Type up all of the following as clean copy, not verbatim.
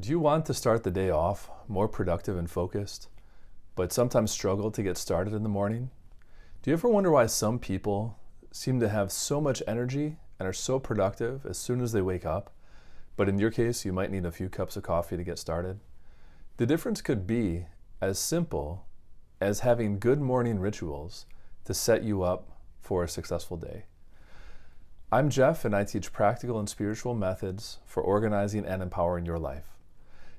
Do you want to start the day off more productive and focused, but sometimes struggle to get started in the morning? Do you ever wonder why some people seem to have so much energy and are so productive as soon as they wake up, but in your case, you might need a few cups of coffee to get started? The difference could be as simple as having good morning rituals to set you up for a successful day. I'm Jeff, and I teach practical and spiritual methods for organizing and empowering your life.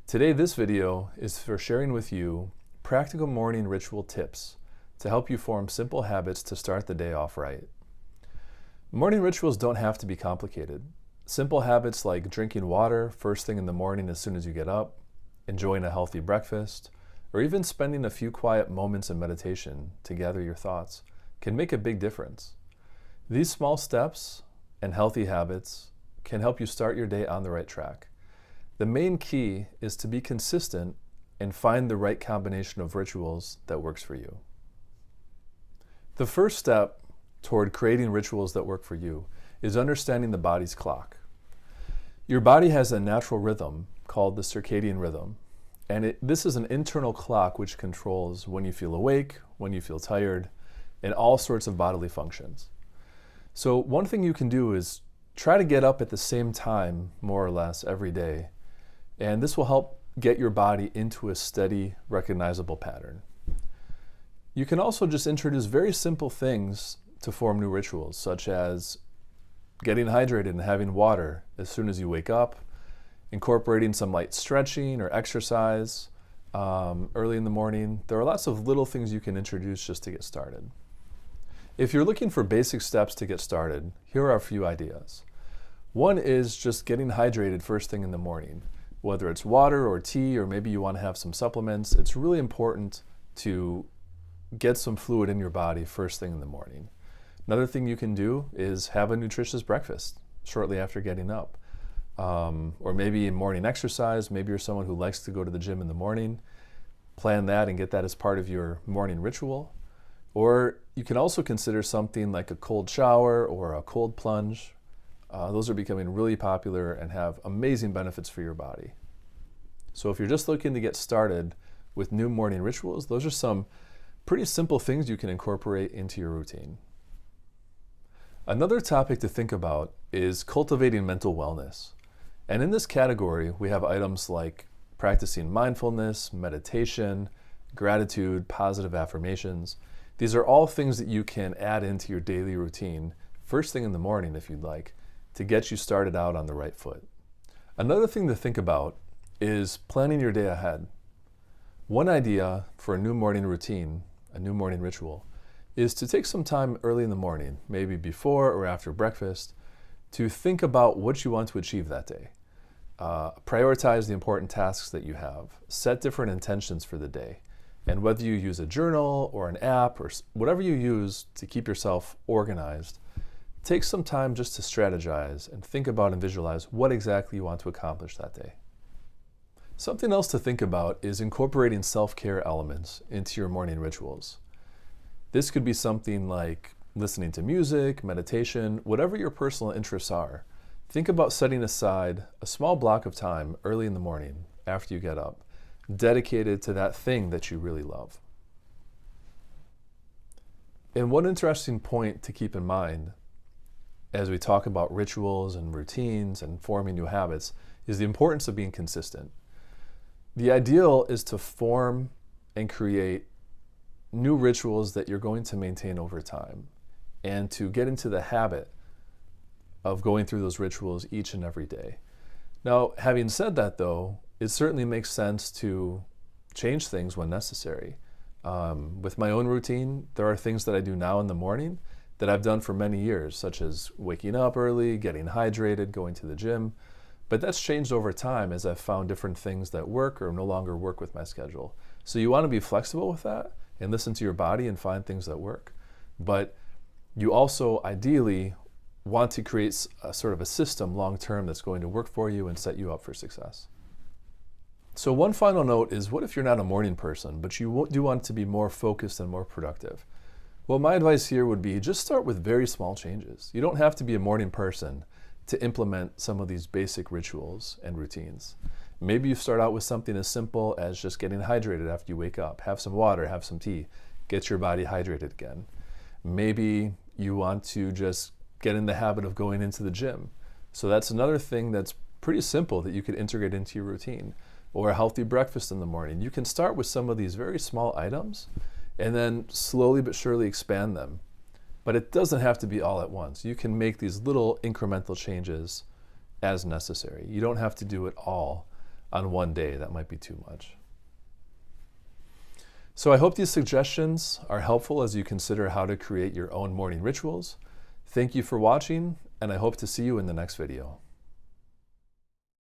Today, this video is for sharing with you practical morning ritual tips to help you form simple habits to start the day off right. Morning rituals don't have to be complicated. Simple habits like drinking water first thing in the morning as soon as you get up, enjoying a healthy breakfast, or even spending a few quiet moments in meditation to gather your thoughts can make a big difference. These small steps and healthy habits can help you start your day on the right track. The main key is to be consistent and find the right combination of rituals that works for you. The first step toward creating rituals that work for you is understanding the body's clock. Your body has a natural rhythm called the circadian rhythm, and this is an internal clock which controls when you feel awake, when you feel tired, and all sorts of bodily functions. So one thing you can do is try to get up at the same time, more or less, every day. And this will help get your body into a steady, recognizable pattern. You can also just introduce very simple things to form new rituals, such as getting hydrated and having water as soon as you wake up, incorporating some light stretching or exercise early in the morning. There are lots of little things you can introduce just to get started. If you're looking for basic steps to get started, here are a few ideas. One is just getting hydrated first thing in the morning. Whether it's water or tea, or maybe you want to have some supplements, it's really important to get some fluid in your body first thing in the morning. Another thing you can do is have a nutritious breakfast shortly after getting up. Or maybe in morning exercise, maybe you're someone who likes to go to the gym in the morning. Plan that and get that as part of your morning ritual. Or you can also consider something like a cold shower or a cold plunge. Those are becoming really popular and have amazing benefits for your body. So if you're just looking to get started with new morning rituals, those are some pretty simple things you can incorporate into your routine. Another topic to think about is cultivating mental wellness. And in this category, we have items like practicing mindfulness, meditation, gratitude, positive affirmations. These are all things that you can add into your daily routine first thing in the morning if you'd like, to get you started out on the right foot. Another thing to think about is planning your day ahead. One idea for a new morning routine, a new morning ritual, is to take some time early in the morning, maybe before or after breakfast, to think about what you want to achieve that day. Prioritize the important tasks that you have. Set different intentions for the day. And whether you use a journal or an app or whatever you use to keep yourself organized, take some time just to strategize and think about and visualize what exactly you want to accomplish that day. Something else to think about is incorporating self-care elements into your morning rituals. This could be something like listening to music, meditation, whatever your personal interests are. Think about setting aside a small block of time early in the morning after you get up, dedicated to that thing that you really love. And one interesting point to keep in mind as we talk about rituals and routines and forming new habits is the importance of being consistent. The ideal is to form and create new rituals that you're going to maintain over time and to get into the habit of going through those rituals each and every day. Now, having said that though, it certainly makes sense to change things when necessary. With my own routine, there are things that I do now in the morning that I've done for many years, such as waking up early, getting hydrated, going to the gym. But that's changed over time as I've found different things that work or no longer work with my schedule. So you want to be flexible with that and listen to your body and find things that work. But you also ideally want to create a sort of a system long-term that's going to work for you and set you up for success. So one final note is, what if you're not a morning person, but you do want to be more focused and more productive? Well, my advice here would be just start with very small changes. You don't have to be a morning person to implement some of these basic rituals and routines. Maybe you start out with something as simple as just getting hydrated after you wake up. Have some water, have some tea, get your body hydrated again. Maybe you want to just get in the habit of going into the gym. So that's another thing that's pretty simple that you could integrate into your routine. Or a healthy breakfast in the morning. You can start with some of these very small items and then slowly but surely expand them. But it doesn't have to be all at once. You can make these little incremental changes as necessary. You don't have to do it all on one day. That might be too much. So I hope these suggestions are helpful as you consider how to create your own morning rituals. Thank you for watching, and I hope to see you in the next video.